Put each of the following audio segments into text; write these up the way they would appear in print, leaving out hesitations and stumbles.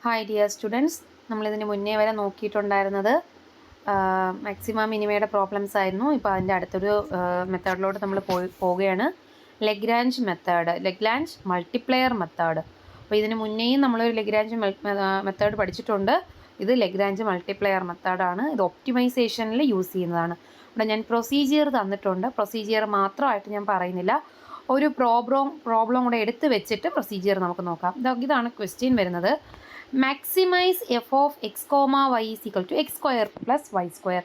Hi dear students, നമ്മളിതിന് മുന്നേ വരെ നോക്കിയിട്ടുണ്ടായിരുന്നത് മാക്സിമ മിനിമയുടെ പ്രോബ്ലംസ് ആയിരുന്നു. ഇപ്പോൾ അതിൻ്റെ അടുത്തൊരു മെത്തേഡിലോട്ട് നമ്മൾ പോവുകയാണ്. Lagrange multiplayer method. അപ്പോൾ ഇതിന് മുന്നേയും നമ്മളൊരു ലഗ്രാഞ്ച് മെത്തേഡ് പഠിച്ചിട്ടുണ്ട്. ഇത് ലഗ്രാഞ്ച് മൾട്ടിപ്ലെയർ മെത്തേഡാണ്. ഇത് ഒപ്റ്റിമൈസേഷനിൽ യൂസ് ചെയ്യുന്നതാണ്. ഇവിടെ ഞാൻ പ്രൊസീജിയർ തന്നിട്ടുണ്ട്. പ്രൊസീജിയർ മാത്രമായിട്ട് ഞാൻ പറയുന്നില്ല, ഒരു പ്രോബ്ലം കൂടെ എടുത്ത് വെച്ചിട്ട് പ്രൊസീജിയർ നമുക്ക് നോക്കാം. ഇതാണ് ക്വസ്റ്റ്യൻ വരുന്നത്. Maximize f of x comma y is equal to x square plus y square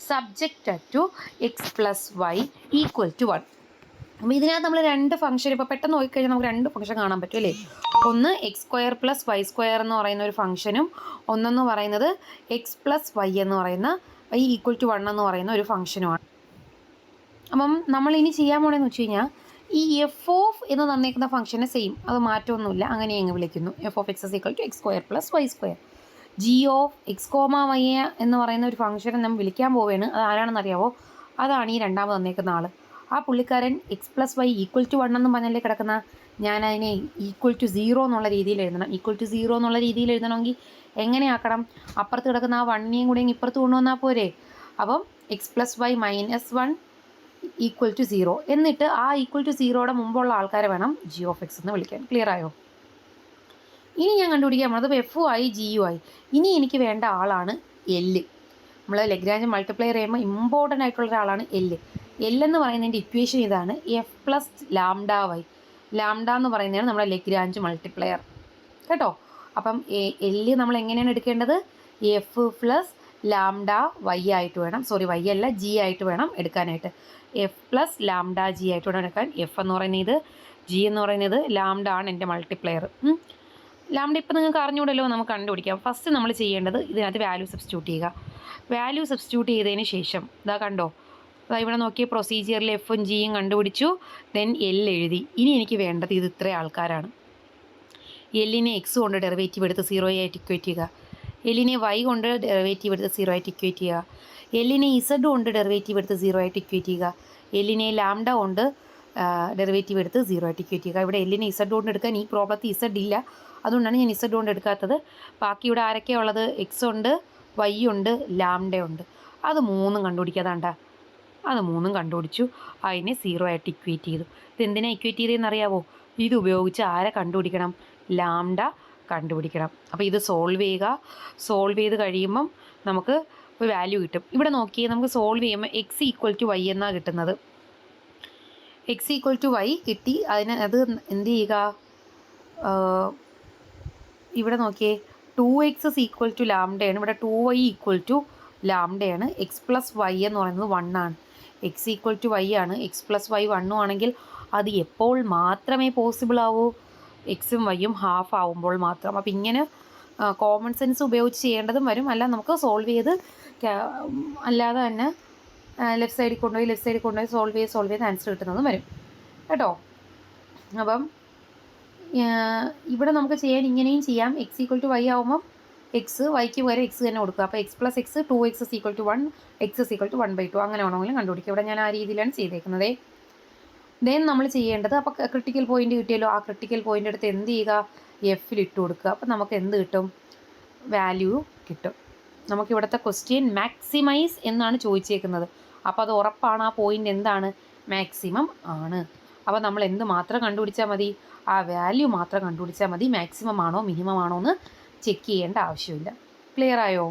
subjected to x plus y equal to 1. അപ്പോൾ ഇതിനകത്ത് നമ്മൾ രണ്ട് ഫംഗ്ഷൻ ഇപ്പോൾ പെട്ടെന്ന് നോക്കിക്കഴിഞ്ഞാൽ നമുക്ക് രണ്ട് ഫംഗ്ഷൻ കാണാൻ പറ്റും അല്ലേ. ഒന്ന് X square plus Y square എന്ന് പറയുന്ന ഒരു ഫംഗ്ഷനും ഒന്നെന്ന് പറയുന്നത് എക്സ് പ്ലസ് വൈ എന്ന് പറയുന്ന y ഈക്വൽ ടു 1 എന്ന് പറയുന്ന ഒരു ഫംഗ്ഷനുമാണ്. അപ്പം നമ്മൾ ഇനി ചെയ്യാൻ പോണെന്ന് വെച്ച് കഴിഞ്ഞാൽ ഈ എഫ് ഓഫ് എന്ന് തന്നേക്കുന്ന ഫംഗ്ഷനെ സെയിം, അത് മാറ്റമൊന്നുമില്ല, അങ്ങനെ അങ്ങ് വിളിക്കുന്നു. F of X is equal to X square plus Y square. G of X comma Y എന്ന് പറയുന്ന ഒരു ഫംഗ്ഷനെ നമ്മൾ വിളിക്കാൻ പോവുകയാണ്. അത് ആരാണെന്ന് അറിയാവോ? അതാണ് ഈ രണ്ടാമത് തന്നേക്കുന്ന ആൾ. ആ പുള്ളിക്കാരൻ X plus Y equal to 1 എന്നും പറഞ്ഞല്ലേ കിടക്കുന്ന. ഞാൻ അതിനെ ഈക്വൽ ടു 0 എന്നുള്ള രീതിയിൽ എഴുതണം. ഈക്വൽ ടു 0 എന്നുള്ള രീതിയിൽ എഴുതണമെങ്കിൽ എങ്ങനെയാക്കണം? അപ്പുറത്ത് കിടക്കുന്ന ആ 1നെയും കൂടെ ഇപ്പുറത്ത് കൊണ്ടുവന്നാൽ പോരെ. അപ്പം X plus Y minus 1 equal to 0, എന്നിട്ട് ആ ഈക്വൽ ടു 0യുടെ മുമ്പുള്ള ആൾക്കാരെ വേണം ജി ഓഫ് എക്സ് എന്ന് വിളിക്കാൻ. ക്ലിയർ ആയോ? ഇനി ഞാൻ കണ്ടുപിടിക്കാൻ പോകുന്നത് എഫും ആയി ജിയും ആയി. ഇനി എനിക്ക് വേണ്ട ആളാണ് എല്ല്. നമ്മൾ ലഗ്രാഞ്ച് മൾട്ടിപ്ലയർ ചെയ്യുമ്പോൾ ഇമ്പോർട്ടൻ്റ് ആയിട്ടുള്ള ഒരാളാണ് എല്ല്. എന്ന് പറയുന്നതിൻ്റെ ഇക്വേഷൻ ഇതാണ്, F plus lambda Y. Lambda എന്ന് പറയുന്നതാണ് നമ്മുടെ ലഗ്രാഞ്ച് മൾട്ടിപ്ലയർ കേട്ടോ. അപ്പം എല്ല് നമ്മൾ എങ്ങനെയാണ് എടുക്കേണ്ടത്? എഫ് പ്ലസ് ലാംഡ വൈ ആയിട്ട് വേണം, വൈ അല്ല ജി ആയിട്ട് വേണം എടുക്കാനായിട്ട്. എഫ് പ്ലസ് ലാംഡ ജി ആയിട്ട് വേണം എടുക്കാൻ. എഫ് എന്ന് പറയുന്നത് ജി എന്ന് പറയുന്നത് ലാംഡ ആണ് എൻ്റെ മൾട്ടിപ്ലെയർ. ലാംഡ ഇപ്പം നിങ്ങൾക്ക് അറിഞ്ഞുകൂടല്ലോ, നമുക്ക് കണ്ടുപിടിക്കാം. ഫസ്റ്റ് നമ്മൾ ചെയ്യേണ്ടത് ഇതിനകത്ത് വാല്യൂ സബ്സ്റ്റിറ്റ്യൂട്ട് ചെയ്യുക. വാല്യൂ സബ്സ്റ്റിറ്റ്യൂട്ട് ചെയ്തതിന് ശേഷം ഇതാ കണ്ടോ, അതാ ഇവിടെ നോക്കിയ പ്രൊസീജിയറിൽ എഫും ജിയും കണ്ടുപിടിച്ചു, ദെൻ എൽ എഴുതി. ഇനി എനിക്ക് വേണ്ടത് ഇത് ഇത്ര ആൾക്കാരാണ്. എല്ലിനെ എക്സ് കൊണ്ട് ഡെറിവേറ്റീവ് എടുത്ത് 0 ആയിട്ട് ഇക്വേറ്റ് ചെയ്യുക. എല്ലിനെ വൈ കൊണ്ട് ഡെറിവേറ്റീവ് എടുത്ത് 0 ആയിട്ട് ഇക്വേറ്റ് ചെയ്യുക. എല്ലിനെ ഇസഡ് കൊണ്ട് ഡെറിവേറ്റീവ് എടുത്ത് 0 ആയിട്ട് ഇക്വേറ്റ് ചെയ്യുക. എല്ലിനെ ലാംഡ കൊണ്ട് ഡെറിവേറ്റീവ് എടുത്ത് 0 ആയിട്ട് ഇക്വേറ്റ് ചെയ്യുക. ഇവിടെ എല്ലിനെ ഇസഡ് കൊണ്ട് എടുക്കാൻ ഈ പ്രോബ്ലത്തിൽ ഇസഡ് ഇല്ല, അതുകൊണ്ടാണ് ഞാൻ ഇസഡ് കൊണ്ട് എടുക്കാത്തത്. ബാക്കി ഇവിടെ ആരൊക്കെയാണ് ഉള്ളത്? എക്സ് ഉണ്ട്, വൈ ഉണ്ട്, ലാംഡ ഉണ്ട്. അത് മൂന്നും കണ്ടുപിടിക്കാതാണ്ട, അത് മൂന്നും കണ്ടുപിടിച്ചു. അതിനെ 0 ആയിട്ട് ഇക്വേറ്റ് ചെയ്തു. ഇതെന്തിനാണ് ഇക്വേറ്റ് ചെയ്തതെന്ന് അറിയാവോ? ഇത് ഉപയോഗിച്ച് ആരെ കണ്ടുപിടിക്കണം? ലാംഡ കണ്ടുപിടിക്കണം. അപ്പോൾ ഇത് സോൾവ് ചെയ്യുക. സോൾവ് ചെയ്ത് കഴിയുമ്പം നമുക്ക് ഒരു വാല്യൂ കിട്ടും. ഇവിടെ നോക്കിയേ, നമുക്ക് സോൾവ് ചെയ്യുമ്പോൾ എക്സ് ഈക്വൽ ടു വൈ എന്നാണ് കിട്ടുന്നത്. എക്സ് ഈക്വൽ ടു വൈ കിട്ടി. അത് എന്ത് ചെയ്യുക? ഇവിടെ നോക്കിയേ, 2x ഈക്വൽ ടു ലാംഡയാണ്. ഇവിടെ 2y ഈക്വൽ ടു ലാംഡയാണ്. എക്സ് പ്ലസ് വൈ എന്ന് പറയുന്നത് 1 ആണ്. എക്സ് ഈക്വൽ ടു വൈ ആണ്. എക്സ് പ്ലസ് വൈ 1 ആണെങ്കിൽ അത് എപ്പോൾ മാത്രമേ പോസിബിൾ ആവൂ? എക്സും വൈയും ഹാഫ് ആവുമ്പോൾ മാത്രം. അപ്പം ഇങ്ങനെ കോമൺ സെൻസ് ഉപയോഗിച്ച് ചെയ്യേണ്ടതും വരും. അല്ല നമുക്ക് സോൾവ് ചെയ്ത് അല്ലാതെ തന്നെ ലെഫ്റ്റ് സൈഡിൽ കൊണ്ടുപോയി സോൾവ് ചെയ്ത് ആൻസർ കിട്ടുന്നതും വരും കേട്ടോ. അപ്പം ഇവിടെ നമുക്ക് ചെയ്യാൻ ഇങ്ങനെയും ചെയ്യാം. എക്സ് ഈക്വൽ ടു വൈ ആവുമ്പം എക്സ് വൈക്ക് പകരം എക്സ് തന്നെ കൊടുക്കുക. അപ്പോൾ X plus X 2x equal to 1, X equal to 1/2 അങ്ങനെ വേണമെങ്കിലും കണ്ടുപിടിക്കുക. ഇവിടെ ഞാൻ ആ രീതിയിലാണ് ചെയ്തേക്കുന്നത്. ദെൻ നമ്മൾ ചെയ്യേണ്ടത്, അപ്പോൾ ക്രിട്ടിക്കൽ പോയിന്റ് കിട്ടിയല്ലോ, ആ ക്രിട്ടിക്കൽ പോയിന്റ് എടുത്ത് എന്ത് ചെയ്യുക? എഫിൽ ഇട്ട് കൊടുക്കുക. അപ്പോൾ നമുക്ക് എന്ത് കിട്ടും? വാല്യൂ കിട്ടും. നമുക്കിവിടുത്തെ ക്വസ്റ്റ്യൻ മാക്സിമൈസ് എന്നാണ് ചോദിച്ചേക്കുന്നത്. അപ്പോൾ അത് ഉറപ്പാണ്, ആ പോയിന്റ് എന്താണ്? മാക്സിമം ആണ്. അപ്പോൾ നമ്മൾ എന്ത് മാത്രം കണ്ടുപിടിച്ചാൽ മതി? ആ വാല്യൂ മാത്രം കണ്ടുപിടിച്ചാൽ മതി. മാക്സിമം ആണോ മിനിമം ആണോ എന്ന് ചെക്ക് ചെയ്യേണ്ട ആവശ്യമില്ല. ക്ലിയർ ആയോ?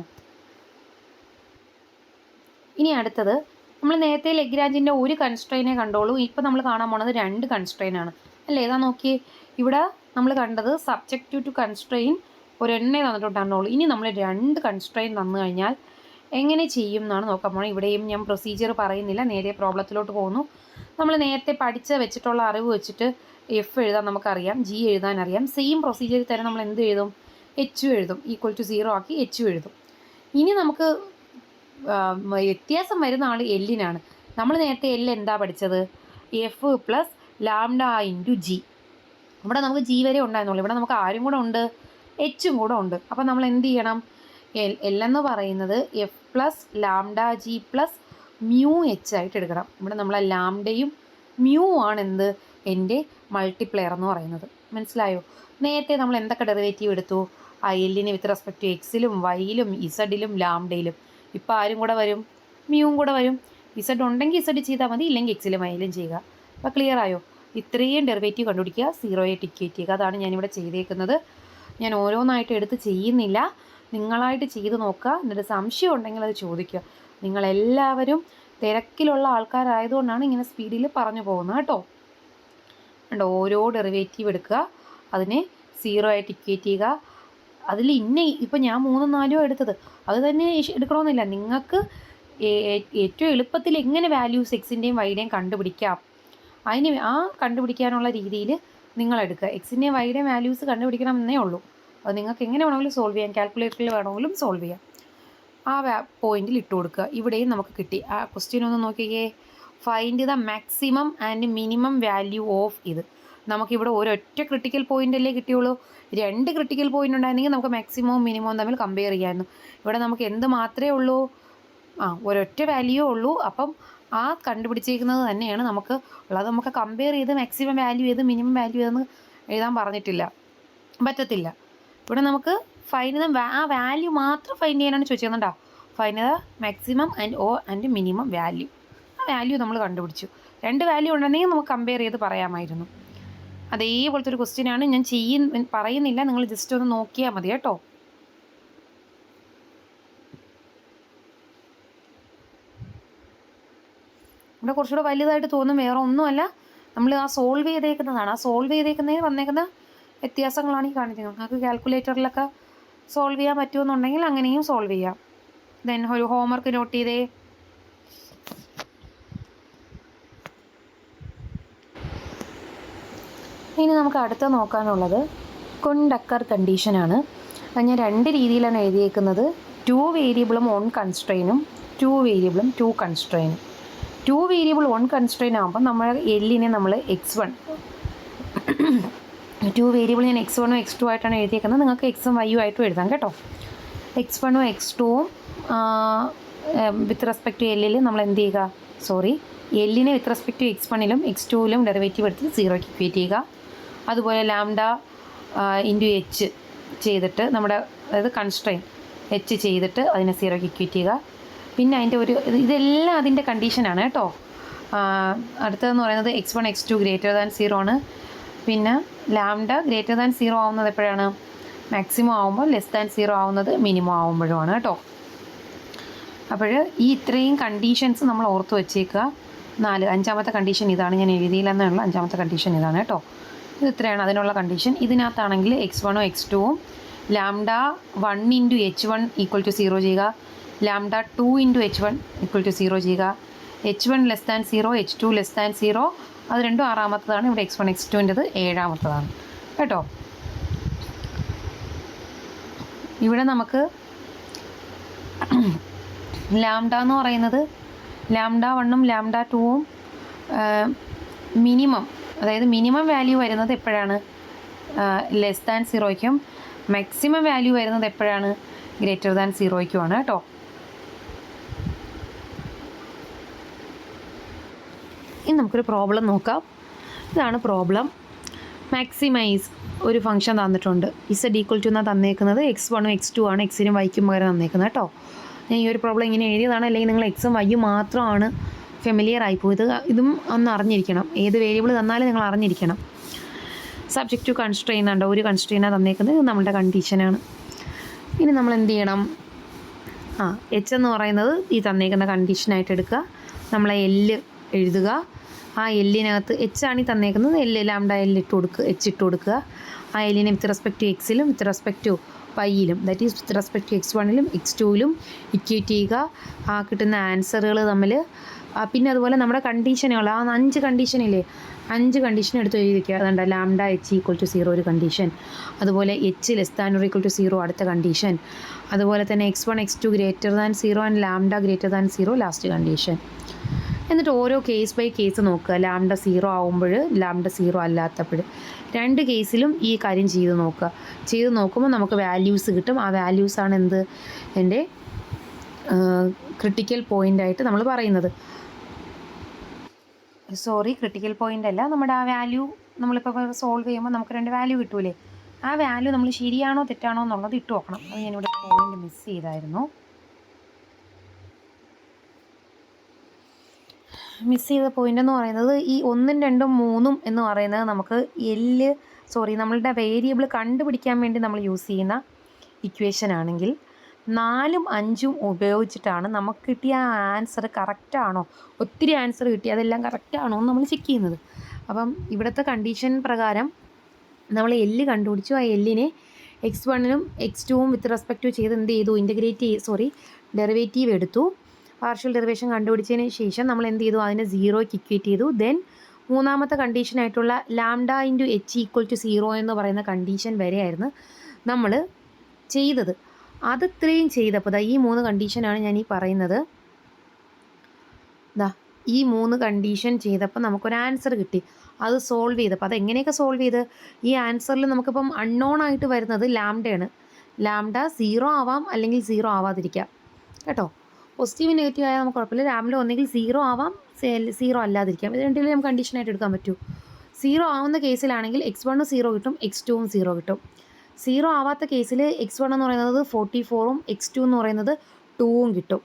ഇനി അടുത്തത്, നമ്മൾ നേരത്തെ ലഗ്രാഞ്ചിൻ്റെ ഒരു കൺസ്ട്രെയിനെ കണ്ടോളൂ. ഇപ്പോൾ നമ്മൾ കാണാൻ പോണത് 2 കൺസ്ട്രെയിൻ ആണ് അല്ലേ? ഏതാ നോക്കിയേ, ഇവിടെ നമ്മൾ കണ്ടത് സബ്ജക്റ്റ് ടു കൺസ്ട്രെയിൻ ഒരെണ്ണേ തന്നിട്ടുണ്ടായിരുന്നുള്ളൂ. ഇനി നമ്മൾ 2 കൺസ്ട്രെയിൻ തന്നു കഴിഞ്ഞാൽ എങ്ങനെ ചെയ്യും എന്നാണ് നോക്കാൻ പോകണം. ഇവിടെയും ഞാൻ പ്രൊസീജിയർ പറയുന്നില്ല, നേരെ പ്രോബ്ലത്തിലോട്ട് പോകുന്നു. നമ്മൾ നേരത്തെ വെച്ചിട്ടുള്ള അറിവ് വെച്ചിട്ട് എഫ് എഴുതാൻ നമുക്കറിയാം, ജി എഴുതാൻ അറിയാം. സെയിം പ്രൊസീജിയറിൽ തന്നെ നമ്മൾ എന്ത് എഴുതും? എച്ച് എഴുതും. ഈക്വൽ ടു 0 ആക്കി എച്ച് എഴുതും. ഇനി നമുക്ക് വ്യത്യാസം വരുന്ന ആൾ എല്ലിനാണ്. നമ്മൾ നേരത്തെ എൽ എന്താ പഠിച്ചത്? F plus lambda into G. ഇവിടെ നമുക്ക് ജി വരെ ഉണ്ടായിരുന്നുള്ളൂ, ഇവിടെ നമുക്ക് ആരും കൂടെ ഉണ്ട്? എച്ചും കൂടെ ഉണ്ട്. അപ്പോൾ നമ്മൾ എന്ത് ചെയ്യണം? എൽ എന്ന് പറയുന്നത് F plus lambda G plus mu H ആയിട്ട് എടുക്കണം. ഇവിടെ നമ്മളെ ലാംഡയും മ്യൂ ആണ് എന്ത്? എൻ്റെ മൾട്ടിപ്ലെയർ എന്ന് പറയുന്നത്. മനസ്സിലായോ? നേരത്തെ നമ്മൾ എന്തൊക്കെ ഡെറിവേറ്റീവ് എടുത്തു? ആ എല്ലിനെ വിത്ത് റെസ്പെക്ട് ടു എക്സിലും വൈയിലും ഇസഡിലും ലാംഡയിലും. ഇപ്പോൾ ആരും കൂടെ വരും? മ്യൂവും കൂടെ വരും. ഇസഡ് ഉണ്ടെങ്കിൽ ഇസഡ് ചെയ്താൽ മതി, ഇല്ലെങ്കിൽ എക്സിലും വൈയിലും ചെയ്യുക. അപ്പോൾ ക്ലിയർ ആയോ? ഇത്രയും ഡെറിവേറ്റീവ് കണ്ടുപിടിക്കുക, സീറോയെ ടിക്കേറ്റ് ചെയ്യുക. അതാണ് ഞാനിവിടെ ചെയ്തേക്കുന്നത്. ഞാൻ ഓരോന്നായിട്ട് എടുത്ത് ചെയ്യുന്നില്ല, നിങ്ങളായിട്ട് ചെയ്ത് നോക്കുക. എന്നിട്ട് സംശയം ഉണ്ടെങ്കിൽ അത് ചോദിക്കുക. നിങ്ങളെല്ലാവരും തിരക്കിലുള്ള ആൾക്കാരായതുകൊണ്ടാണ് ഇങ്ങനെ സ്പീഡിൽ പറഞ്ഞു പോകുന്നത് കേട്ടോ. കണ്ടോ, ഓരോ ഡെറിവേറ്റീവ് എടുക്കുക, അതിനെ സീറോ ആയിട്ട് ഇക്വേറ്റ് ചെയ്യുക. അതിൽ ഇപ്പം ഞാൻ 3ഉം 4ഉം എടുത്തത്, അത് തന്നെ എടുക്കണമെന്നില്ല. നിങ്ങൾക്ക് ഏറ്റവും എളുപ്പത്തിൽ എങ്ങനെ വാല്യൂസ് എക്സിൻ്റെയും വൈയുടെയും കണ്ടുപിടിക്കാം, അതിന് കണ്ടുപിടിക്കാനുള്ള രീതിയിൽ നിങ്ങളെടുക്കുക. എക്സിൻ്റെയും വൈയുടെയും വാല്യൂസ് കണ്ടുപിടിക്കണം എന്നേ ഉള്ളൂ. അത് നിങ്ങൾക്ക് എങ്ങനെ വേണമെങ്കിലും സോൾവ് ചെയ്യാം, കാൽക്കുലേറ്ററിൽ വേണമെങ്കിലും സോൾവ് ചെയ്യാം. ആ പോയിന്റിൽ ഇട്ട് കൊടുക്കുക. ഇവിടെയും നമുക്ക് കിട്ടി. ആ ക്വസ്റ്റ്യൻ ഒന്ന് നോക്കിയേ. Find the maximum and minimum value of ഇത്. നമുക്കിവിടെ ഒരൊറ്റ ക്രിട്ടിക്കൽ പോയിൻ്റ് അല്ലേ കിട്ടിയുള്ളൂ. 2 ക്രിട്ടിക്കൽ പോയിൻ്റ് ഉണ്ടായിരുന്നെങ്കിൽ നമുക്ക് മാക്സിമവും മിനിമവും തമ്മിൽ കമ്പയർ ചെയ്യാമായിരുന്നു. ഇവിടെ നമുക്ക് എന്ത് മാത്രമേ ഉള്ളൂ? ഒരൊറ്റ വാല്യൂ ഉള്ളൂ. അപ്പം ആ കണ്ടുപിടിച്ചേക്കുന്നത് തന്നെയാണ് നമുക്ക് ഉള്ളത്. നമുക്ക് കമ്പയർ ചെയ്ത് മാക്സിമം വാല്യൂ ഏത് മിനിമം വാല്യൂ ഏതെന്ന് എഴുതാൻ പറഞ്ഞിട്ടില്ല, പറ്റത്തില്ല. ഇവിടെ നമുക്ക് ഫൈൻഡ് ദ ആ വാല്യൂ മാത്രം ഫൈൻഡ് ചെയ്യാനാണ് ചോദിച്ചിരുന്നുണ്ടോ. Find the maximum and minimum value. ആ വാല്യൂ നമ്മൾ കണ്ടുപിടിച്ചു. 2 വാല്യൂ ഉണ്ടെങ്കിൽ നമുക്ക് കമ്പയർ ചെയ്ത് പറയാമായിരുന്നു. അതേപോലത്തെ ഒരു ക്വസ്റ്റ്യനാണ്. ഞാൻ പറയുന്നില്ല, നിങ്ങൾ ജസ്റ്റ് ഒന്ന് നോക്കിയാൽ മതി കേട്ടോ. ഇവിടെ കുറച്ചുകൂടെ വലുതായിട്ട് തോന്നും. വേറെ ഒന്നുമല്ല, നമ്മൾ ആ സോൾവ് ചെയ്തേക്കുന്നതാണ്. ആ സോൾവ് ചെയ്തേക്കുന്നതിന് വന്നേക്കുന്ന വ്യത്യാസങ്ങളാണ് ഈ കാണിക്കുന്നത്. നിങ്ങൾക്ക് കാൽക്കുലേറ്ററിലൊക്കെ സോൾവ് ചെയ്യാൻ പറ്റുമെന്നുണ്ടെങ്കിൽ അങ്ങനെയും സോൾവ് ചെയ്യാം. ദെൻ ഒരു ഹോംവർക്ക് നോട്ട് ചെയ്തേ. ഇനി നമുക്ക് അടുത്ത നോക്കാനുള്ളത് കൊണ്ടക്കർ കണ്ടീഷനാണ്. അത് ഞാൻ 2 രീതിയിലാണ് എഴുതിയേക്കുന്നത്. 2 വേരിയബിളും 1 കൺസ്ട്രെയിനും, 2 വേരിയബിളും 2 കൺസ്ട്രെയിനും. 2 വേരിയബിൾ 1 കൺസ്ട്രെയിൻ ആകുമ്പോൾ നമ്മൾ എല്ലിനെ നമ്മൾ x1, 2 വേരിയബിൾ ഞാൻ x1ഉം x2 ആയിട്ടാണ് എഴുതിയേക്കുന്നത്. നിങ്ങൾക്ക് x ഉം y ആയിട്ടും എഴുതാം കേട്ടോ. x1ഉം x2ഉം വിത്ത് റെസ്പെക്ട് ടു എല്ലിൽ നമ്മൾ എന്ത് ചെയ്യുക, എല്ലിനെ വിത്ത് റെസ്പെക്ട് ടു x1ലും x2ലും ഡെറിവേറ്റീവ് എടുത്ത് 0ക്ക് ഇക്വേറ്റ് ചെയ്യുക. അതുപോലെ ലാംഡ ഇൻറ്റു എച്ച് ചെയ്തിട്ട് നമ്മുടെ അതായത് കൺസ്ട്രെയിൻ എച്ച് ചെയ്തിട്ട് അതിനെ 0ക്ക് ഇക്വേറ്റ് ചെയ്യുക. പിന്നെ അതിൻ്റെ ഇതെല്ലാം അതിൻ്റെ കണ്ടീഷനാണ് കേട്ടോ. അടുത്തതെന്ന് പറയുന്നത് x1 x2 ഗ്രേറ്റർ ദാൻ 0 ആണ്. പിന്നെ ലാംഡ ഗ്രേറ്റർ ദാൻ 0 ആവുന്നത് എപ്പോഴാണ്? മാക്സിമം ആവുമ്പോൾ, ലെസ് ദാൻ 0 ആവുന്നത് മിനിമം ആവുമ്പോഴുമാണ് കേട്ടോ. അപ്പോൾ ഈ ഇത്രയും കണ്ടീഷൻസ് നമ്മൾ ഓർത്ത് വെച്ചേക്കുക. 4, 5ാമത്തെ കണ്ടീഷൻ ഇതാണ്. ഞാൻ എഴുതിയില്ലെന്നുള്ള 5ാമത്തെ കണ്ടീഷൻ ഇതാണ് കേട്ടോ. ഇത് ഇത്രയാണ് അതിനുള്ള കണ്ടീഷൻ. ഇതിനകത്താണെങ്കിൽ x1ഉം x2ഉം lambda 1 into h1 equal to 0 ചെയ്യുക, lambda 2 into h1 equal to 0 ചെയ്യുക, h1 less than 0, h2 less than 0. അത് രണ്ടും 6ാമത്തതാണ്. ഇവിടെ x1 x2ൻ്റെത് 7ാമത്തതാണ് കേട്ടോ. ഇവിടെ നമുക്ക് ലാംഡ എന്ന് പറയുന്നത് ലാംഡ 1ഉം ലാംഡ 2ഉം മിനിമം, അതായത് മിനിമം വാല്യൂ വരുന്നത് എപ്പോഴാണ്? ലെസ് ദാൻ 0യ്ക്കും. മാക്സിമം വാല്യൂ വരുന്നത് എപ്പോഴാണ്? ഗ്രേറ്റർ ദാൻ 0യ്ക്കുമാണ് കേട്ടോ. ഇനി നമുക്കൊരു പ്രോബ്ലം നോക്കാം. ഇതാണ് പ്രോബ്ലം. മാക്സിമൈസ് ഒരു ഫംഗ്ഷൻ തന്നിട്ടുണ്ട്. ഇസഡ് ഈക്വൽ ടു എന്നാണ് തന്നേക്കുന്നത്. x1ഉം x2 ആണ്, എക്സിനും വൈക്കും പകരം തന്നേക്കുന്നത് കേട്ടോ. ഞാൻ ഈ ഒരു പ്രോബ്ലം ഇങ്ങനെ എഴുതിയതാണ്. അല്ലെങ്കിൽ നിങ്ങൾ എക്സും വൈയും മാത്രമാണ് ഫെമിലിയർ ആയിപ്പോയത്. ഇതും ഒന്ന് അറിഞ്ഞിരിക്കണം. ഏത് വേരിയബിൾ തന്നാലും നിങ്ങൾ അറിഞ്ഞിരിക്കണം. സബ്ജക്റ്റ് ടു കൺസ്ട്രെയിൻ ഉണ്ട്. ഒരു കൺസ്ട്രെയിനാണ് തന്നേക്കുന്നത്. ഇത് നമ്മുടെ കണ്ടീഷനാണ്. ഇനി നമ്മൾ എന്ത് ചെയ്യണം? എച്ച് എന്ന് പറയുന്നത് ഈ തന്നേക്കുന്ന കണ്ടീഷനായിട്ട് എടുക്കുക. നമ്മളെ എല്ല് എഴുതുക. ആ എല്ലിനകത്ത് എച്ച് ആണ് ഈ തന്നേക്കുന്നത്. ലാംഡ എല്ല് ഇട്ട് കൊടുക്കുക, എച്ച് ഇട്ട് കൊടുക്കുക. ആ എല്ലിനെ വിത്ത് റെസ്പെക്ട് ടു എക്സിലും വിത്ത് റെസ്പെക്ട് ടു വൈയിലും, that is with respect to x1ലും x2ലും ഇക്വേറ്റ് ചെയ്യുക. ആ കിട്ടുന്ന ആൻസറുകൾ തമ്മിൽ പിന്നെ അതുപോലെ നമ്മുടെ കണ്ടീഷനുകൾ, ആ 5 കണ്ടീഷനില്ലേ, 5 കണ്ടീഷൻ എടുത്ത് എഴുതി വയ്ക്കുക. അതുകൊണ്ട് ലാംഡ എച്ച് ഈക്വൽ ടു 0 ഒരു കണ്ടീഷൻ, അതുപോലെ H less than or equal to 0 അടുത്ത കണ്ടീഷൻ, അതുപോലെ തന്നെ x1 x2 greater than 0 and lambda greater than 0 last condition. എന്നിട്ട് ഓരോ കേസ് ബൈ കേസ് നോക്കുക. ലാംഡ 0 ആവുമ്പോൾ, ലാംഡ 0 അല്ലാത്തപ്പോൾ, 2 കേസിലും ഈ കാര്യം ചെയ്ത് നോക്കുക. ചെയ്ത് നോക്കുമ്പോൾ നമുക്ക് വാല്യൂസ് കിട്ടും. ആ വാല്യൂസാണ് എന്ത്, എൻ്റെ ക്രിട്ടിക്കൽ പോയിൻ്റായിട്ട് നമ്മൾ പറയുന്നത്. ക്രിട്ടിക്കൽ പോയിൻ്റ് അല്ല, നമ്മുടെ ആ വാല്യൂ നമ്മളിപ്പോൾ സോൾവ് ചെയ്യുമ്പോൾ നമുക്ക് 2 വാല്യൂ കിട്ടൂലേ, ആ വാല്യൂ നമ്മൾ ശരിയാണോ തെറ്റാണോ എന്നുള്ളത് ഇട്ട് നോക്കണം. അത് ഞാനിവിടെ പോയിന്റ് മിസ് ചെയ്തായിരുന്നു. മിസ് ചെയ്ത പോയിന്റ് എന്ന് പറയുന്നത് ഈ 1, 2, 3 എന്ന് പറയുന്നത് നമുക്ക് നമ്മളുടെ വേരിയബിൾ കണ്ടുപിടിക്കാൻ വേണ്ടി നമ്മൾ യൂസ് ചെയ്യുന്ന ഇക്വേഷൻ ആണെങ്കിൽ 4ഉം 5ഉം ഉപയോഗിച്ചിട്ടാണ് നമുക്ക് കിട്ടിയ ആൻസർ കറക്റ്റാണോ, ഒത്തിരി ആൻസർ കിട്ടി അതെല്ലാം കറക്റ്റാണോ എന്ന് നമ്മൾ ചെക്ക് ചെയ്യുന്നത്. അപ്പം ഇവിടുത്തെ കണ്ടീഷൻ പ്രകാരം നമ്മൾ കണ്ടുപിടിച്ചു. ആ എല്ലിനെ x1നും x2ഉം വിത്ത് റെസ്പെക്റ്റ് ചെയ്ത് എന്ത് ചെയ്തു, ഡെറിവേറ്റീവ് എടുത്തു. പാർഷ്യൽ ഡെറിവേഷൻ കണ്ടുപിടിച്ചതിന് ശേഷം നമ്മൾ എന്ത് ചെയ്തു, അതിനെ 0ക്ക് ഇക്വേറ്റ് ചെയ്തു. ദെൻ മൂന്നാമത്തെ കണ്ടീഷനായിട്ടുള്ള lambda into h equal to 0 എന്ന് പറയുന്ന കണ്ടീഷൻ വരെയായിരുന്നു നമ്മൾ ചെയ്തത്. അത് ഇത്രയും ചെയ്തപ്പോൾ ഈ 3 കണ്ടീഷനാണ് ഞാൻ ഈ പറയുന്നത്. ഈ 3 കണ്ടീഷൻ ചെയ്തപ്പോൾ നമുക്കൊരു ആൻസർ കിട്ടി. അത് സോൾവ് ചെയ്തപ്പോൾ അതെങ്ങനെയൊക്കെ സോൾവ് ചെയ്ത്, ഈ ആൻസറിൽ നമുക്കിപ്പം അൺനോൺ ആയിട്ട് വരുന്നത് ലാംഡയാണ്. ലാംഡ 0 ആവാം അല്ലെങ്കിൽ 0 ആവാതിരിക്കാം കേട്ടോ. പോസിറ്റീവ് നെഗറ്റീവ് ആയാൽ നമുക്ക് കുഴപ്പമില്ല. ലാംഡ ഒന്നെങ്കിൽ 0 ആവാം, 0 അല്ലാതിരിക്കാം. ഇത് രണ്ടിലും നമുക്ക് കണ്ടീഷനായിട്ട് എടുക്കാൻ പറ്റൂ. 0 ആവുന്ന കേസിലാണെങ്കിൽ x1 0 കിട്ടും, x2 0 കിട്ടും. 0 ആവാത്ത കേസിൽ x1 എന്ന് പറയുന്നത് 44ഉം x2 എന്ന് പറയുന്നത് 2ഉം കിട്ടും.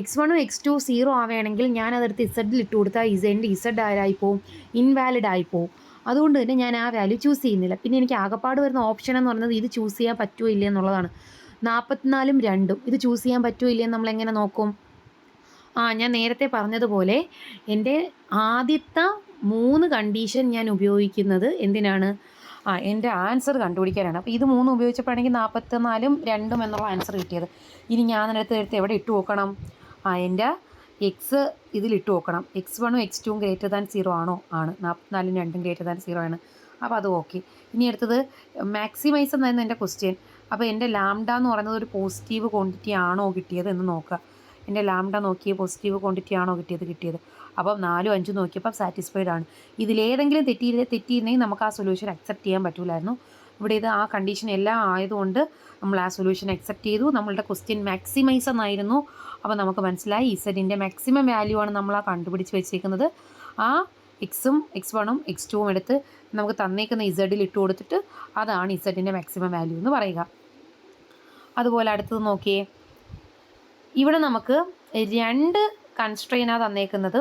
x1 x2 0 ആവുകയാണെങ്കിൽ ഞാനതെടുത്ത് ഇസഡിൽ ഇട്ട് കൊടുത്താൽ ഇസഡ് ആയിപ്പോവും, ഇൻവാലിഡ് ആയിപ്പോവും. അതുകൊണ്ട് തന്നെ ഞാൻ ആ വാല്യൂ ചൂസ് ചെയ്യുന്നില്ല. പിന്നെ എനിക്ക് ആകപ്പാട് വരുന്ന ഓപ്ഷൻ എന്ന് പറയുന്നത് ഇത് ചൂസ് ചെയ്യാൻ പറ്റുമോ ഇല്ല എന്നുള്ളതാണ്. 44ഉം 2ഉം ഇത് ചൂസ് ചെയ്യാൻ പറ്റുമോ ഇല്ലയെന്ന് നമ്മളെങ്ങനെ നോക്കും? ഞാൻ നേരത്തെ പറഞ്ഞതുപോലെ എൻ്റെ ആദ്യത്തെ 3 കണ്ടീഷൻ ഞാൻ ഉപയോഗിക്കുന്നത് എന്തിനാണ്? എൻ്റെ ആൻസർ കണ്ടുപിടിക്കാനാണ്. അപ്പോൾ ഇത് 3 ഉപയോഗിച്ചപ്പോഴാണെങ്കിൽ 44ഉം 2ഉം എന്നുള്ള ആൻസർ കിട്ടിയത്. ഇനി ഞാൻ എടുത്ത് എവിടെ ഇട്ട് നോക്കണം? എൻ്റെ എക്സ് ഇതിലിട്ട് നോക്കണം. x1ഉം x2ഉം ഗ്രേറ്റർ ദാൻ 0 ആണോ? ആണ്. 44ഉം 2ഉം ഗ്രേറ്റർ ദാൻ 0 ആണ്. അപ്പോൾ അത് ഓക്കെ. ഇനി അടുത്തത് മാക്സിമൈസ് എന്നായിരുന്നു എൻ്റെ ക്വസ്റ്റ്യൻ. അപ്പോൾ എൻ്റെ ലാംഡ എന്ന് പറയുന്നത് ഒരു പോസിറ്റീവ് ക്വാണ്ടിറ്റി ആണോ കിട്ടിയത് എന്ന് നോക്കുക. എൻ്റെ ലാംഡ നോക്കിയ പോസിറ്റീവ് ക്വാണ്ടിറ്റി ആണോ കിട്ടിയത്. അപ്പം 4ഉം 5ഉം നോക്കിയപ്പോൾ സാറ്റിസ്ഫൈഡ് ആണ്. ഇതിലേതെങ്കിലും തെറ്റിയിരുന്നെങ്കിൽ നമുക്ക് ആ സൊല്യൂഷൻ അക്സെപ്റ്റ് ചെയ്യാൻ പറ്റില്ലായിരുന്നു. ഇവിടെ ഇത് ആ കണ്ടീഷൻ എല്ലാം ആയതുകൊണ്ട് നമ്മൾ ആ സൊല്യൂഷൻ അക്സെപ്റ്റ് ചെയ്തു. നമ്മളുടെ ക്വസ്റ്റ്യൻ മാക്സിമൈസ് എന്നായിരുന്നു. അപ്പോൾ നമുക്ക് മനസ്സിലായി ഇസഡിൻ്റെ മാക്സിമം വാല്യൂ ആണ് നമ്മൾ ആ കണ്ടുപിടിച്ച് വെച്ചേക്കുന്നത്. ആ x1ഉം x2ഉം എടുത്ത് നമുക്ക് തന്നേക്കുന്ന ഇസഡിൽ ഇട്ട് കൊടുത്തിട്ട് അതാണ് ഇസഡിൻ്റെ മാക്സിമം വാല്യൂ എന്ന് പറയുക. അതുപോലെ അടുത്തത് നോക്കിയേ, ഇവിടെ നമുക്ക് 2 കൺസ്ട്രെയിനാണ് തന്നേക്കുന്നത്.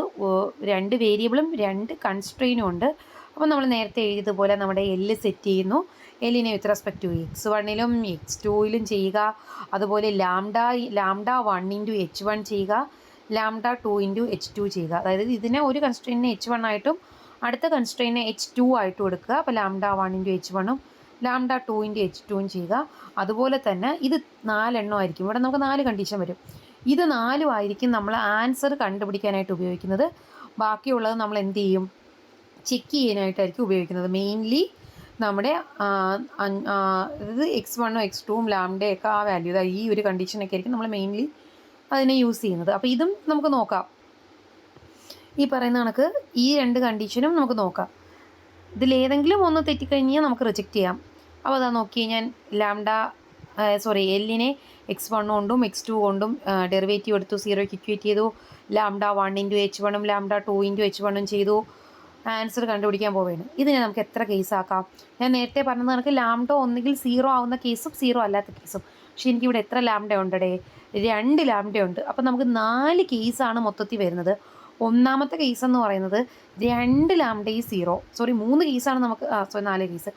2 വേരിയബിളും 2 കൺസ്ട്രെയിനും ഉണ്ട്. അപ്പോൾ നമ്മൾ നേരത്തെ എഴുതിയതുപോലെ നമ്മുടെ സെറ്റ് ചെയ്യുന്നു. എല്ലിനെ വിത്ത് റെസ്പെക്ട് ടു x1ലും x2ലും ചെയ്യുക. അതുപോലെ ലാംഡ 1 ഇൻറ്റു h1 ചെയ്യുക, ലാംഡ 2 ഇൻറ്റു h2 ചെയ്യുക. അതായത് ഇതിനെ ഒരു കൺസ്ട്രെയിനെ h1 ആയിട്ടും അടുത്ത കൺസ്ട്രെയിനെ h2 ആയിട്ടും എടുക്കുക. അപ്പോൾ ലാംഡ 1 ഇൻറ്റു h1ഉം ലാംഡ 2 ഇൻറ്റു h2ഉം ചെയ്യുക. അതുപോലെ തന്നെ ഇത് 4 എണ്ണം ആയിരിക്കും. ഇവിടെ നമുക്ക് 4 കണ്ടീഷൻ വരും. ഇത് 4 ആയിരിക്കും നമ്മൾ ആൻസർ കണ്ടുപിടിക്കാനായിട്ട് ഉപയോഗിക്കുന്നത്. ബാക്കിയുള്ളത് നമ്മൾ എന്ത് ചെയ്യും? ചെക്ക് ചെയ്യാനായിട്ടായിരിക്കും ഉപയോഗിക്കുന്നത്. മെയിൻലി നമ്മുടെ ഇത് x1ഉം x2ഉം ലാംഡയൊക്കെ ആ വാല്യൂ ഈ ഒരു കണ്ടീഷനൊക്കെ ആയിരിക്കും നമ്മൾ മെയിൻലി അതിനെ യൂസ് ചെയ്യുന്നത്. അപ്പോൾ ഇതും നമുക്ക് നോക്കാം. ഈ പറയുന്ന കണക്ക് ഈ 2 കണ്ടീഷനും നമുക്ക് നോക്കാം. ഇതിലേതെങ്കിലും ഒന്ന് തെറ്റിക്കഴിഞ്ഞാൽ നമുക്ക് റിജക്റ്റ് ചെയ്യാം. അപ്പോൾ അതാ നോക്കിയാൽ ഞാൻ എല്ലിനെ x1 കൊണ്ടും x2 കൊണ്ടും ഡെറിവേറ്റീവ് എടുത്തു, 0ക്ക് ഇക്വേറ്റ് ചെയ്തു. ലാംഡ 1 ഇൻറ്റു h1ഉം ലാംഡ 2 ഇൻറ്റു h1ഉം ചെയ്തു. ആൻസർ കണ്ടുപിടിക്കാൻ പോവുകയാണ്. ഇതിനെ നമുക്ക് എത്ര കേസാക്കാം? ഞാൻ നേരത്തെ പറഞ്ഞത് കണക്ക് ലാംഡ ഒന്നുകിൽ 0 ആവുന്ന കേസും 0 അല്ലാത്ത കേസും. പക്ഷേ എനിക്കിവിടെ എത്ര ലാംഡ ഉണ്ടേ? 2 ലാംഡ ഉണ്ട്. അപ്പോൾ നമുക്ക് 4 കേസാണ് മൊത്തത്തിൽ വരുന്നത്. ഒന്നാമത്തെ കേസ് എന്ന് പറയുന്നത് 2 ലാംഡയും 0, 3 കേസാണ് നമുക്ക് 4 കേസ്.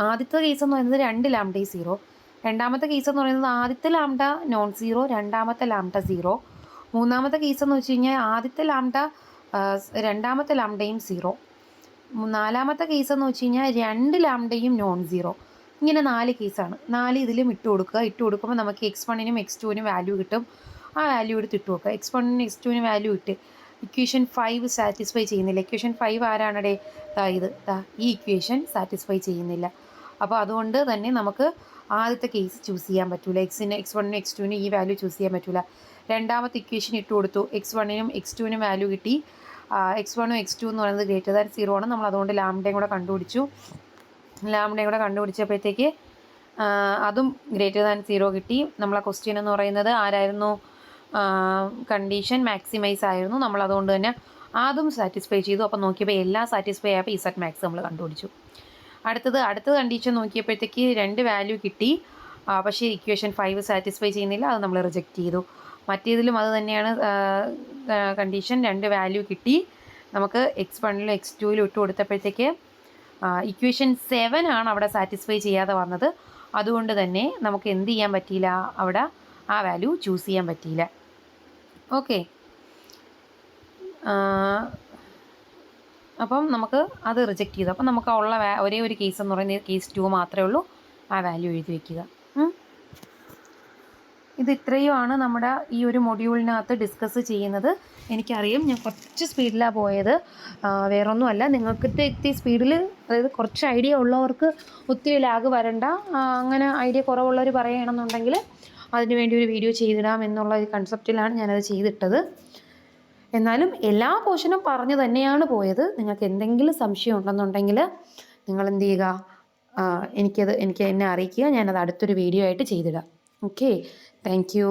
ആദ്യത്തെ കേസ് എന്ന് പറയുന്നത് 2 ലാംഡയും 0. രണ്ടാമത്തെ കേസ് എന്ന് പറയുന്നത് ആദ്യത്തെ ലാംഡ നോൺ 0, രണ്ടാമത്തെ ലാംഡ 0. മൂന്നാമത്തെ കേസ് എന്ന് വെച്ച് കഴിഞ്ഞാൽ ആദ്യത്തെ ലാംഡ രണ്ടാമത്തെ ലാംഡയും 0. നാലാമത്തെ കേസ് എന്ന് വെച്ച് കഴിഞ്ഞാൽ 2 ലാംഡയും നോൺ 0. ഇങ്ങനെ 4 കേസാണ്. 4 ഇതിലും ഇട്ട് കൊടുക്കുമ്പോൾ നമുക്ക് x1നും x2നും വാല്യൂ കിട്ടും. ആ വാല്യൂ എടുത്ത് ഇട്ട് നോക്കുക. x1നും x2നും വാല്യൂ ഇട്ട് ഇക്വേഷൻ 5 സാറ്റിസ്ഫൈ ചെയ്യുന്നില്ല. ഇക്വേഷൻ 5 ആരാണടെ? ഈ ഇക്വേഷൻ സാറ്റിസ്ഫൈ ചെയ്യുന്നില്ല. അപ്പോൾ അതുകൊണ്ട് തന്നെ നമുക്ക് ആദ്യത്തെ കേസ് ചൂസ് ചെയ്യാൻ പറ്റില്ല. x1നും x2നും ഈ വാല്യൂ ചൂസ് ചെയ്യാൻ പറ്റില്ല. രണ്ടാമത്തെ ഇക്വേഷൻ ഇട്ട് കൊടുത്തു, x1നും x2നും വാല്യൂ കിട്ടി. x1ഉം x2 എന്ന് പറയുന്നത് ഗ്രേറ്റർ ദാൻ 0 ആണ്. നമ്മൾ അതുകൊണ്ട് ലാംഡയും കൂടെ കണ്ടുപിടിച്ചപ്പോഴത്തേക്ക് അതും ഗ്രേറ്റർ ദാൻ 0 കിട്ടി. നമ്മളെ ക്വസ്റ്റ്യൻ എന്ന് പറയുന്നത് ആരായിരുന്നു? കണ്ടീഷൻ മാക്സിമൈസ് ആയിരുന്നു. നമ്മൾ അതുകൊണ്ട് തന്നെ അതും സാറ്റിസ്ഫൈ ചെയ്തു. അപ്പോൾ നോക്കിയപ്പോൾ എല്ലാം സാറ്റിസ്ഫൈ ആയപ്പോൾ ഇസഡ് മാക്സ് നമ്മൾ കണ്ടുപിടിച്ചു. അടുത്ത കണ്ടീഷൻ നോക്കിയപ്പോഴത്തേക്ക് 2 വാല്യൂ കിട്ടി. പക്ഷേ ഇക്വേഷൻ 5 സാറ്റിസ്ഫൈ ചെയ്യുന്നില്ല, അത് നമ്മൾ റിജക്റ്റ് ചെയ്തു. മറ്റേതിലും അത് തന്നെയാണ് കണ്ടീഷൻ, 2 വാല്യൂ കിട്ടി. നമുക്ക് x1ലും x2ലും ഇട്ട് കൊടുത്തപ്പോഴത്തേക്ക് ഇക്വേഷൻ 7 ആണ് അവിടെ സാറ്റിസ്ഫൈ ചെയ്യാതെ വന്നത്. അതുകൊണ്ട് തന്നെ നമുക്ക് എന്ത് ചെയ്യാൻ പറ്റിയില്ല, അവിടെ ആ വാല്യൂ ചൂസ് ചെയ്യാൻ പറ്റിയില്ല. ഓക്കെ, അപ്പം നമുക്ക് അത് റിജക്റ്റ് ചെയ്തു. അപ്പം നമുക്ക് ഉള്ള ഒരേ ഒരു കേസ് എന്ന് പറയുന്നത് കേസ് 2 മാത്രമേ ഉള്ളൂ. ആ വാല്യൂ എഴുതി വയ്ക്കുക. ഇത് ഇത്രയുമാണ് നമ്മുടെ ഈ ഒരു മൊഡ്യൂളിനകത്ത് ഡിസ്കസ് ചെയ്യുന്നത്. എനിക്കറിയാം ഞാൻ കുറച്ച് സ്പീഡിലാണ് പോയത്, വേറൊന്നുമല്ല. നിങ്ങൾക്ക് ഇത്തിരി സ്പീഡിൽ, അതായത് കുറച്ച് ഐഡിയ ഉള്ളവർക്ക് ഒത്തിരി ലാഗ് വരണ്ട. അങ്ങനെ ഐഡിയ കുറവുള്ളവർ പറയുകയാണെന്നുണ്ടെങ്കിൽ അതിന് വേണ്ടി ഒരു വീഡിയോ ചെയ്തിടാം എന്നുള്ള ഒരു കൺസെപ്റ്റിലാണ് ഞാനത് ചെയ്തിട്ടത്. എന്നാലും എല്ലാ പോർഷനും പറഞ്ഞു തന്നെയാണ് പോയത്. നിങ്ങൾക്ക് എന്തെങ്കിലും സംശയം ഉണ്ടെന്നുണ്ടെങ്കിൽ നിങ്ങൾ എന്ത് ചെയ്യുക, എനിക്ക് എന്നെ അറിയിക്കുക. ഞാനത് അടുത്തൊരു വീഡിയോ ആയിട്ട് ചെയ്തിടാം. Okay, thank U.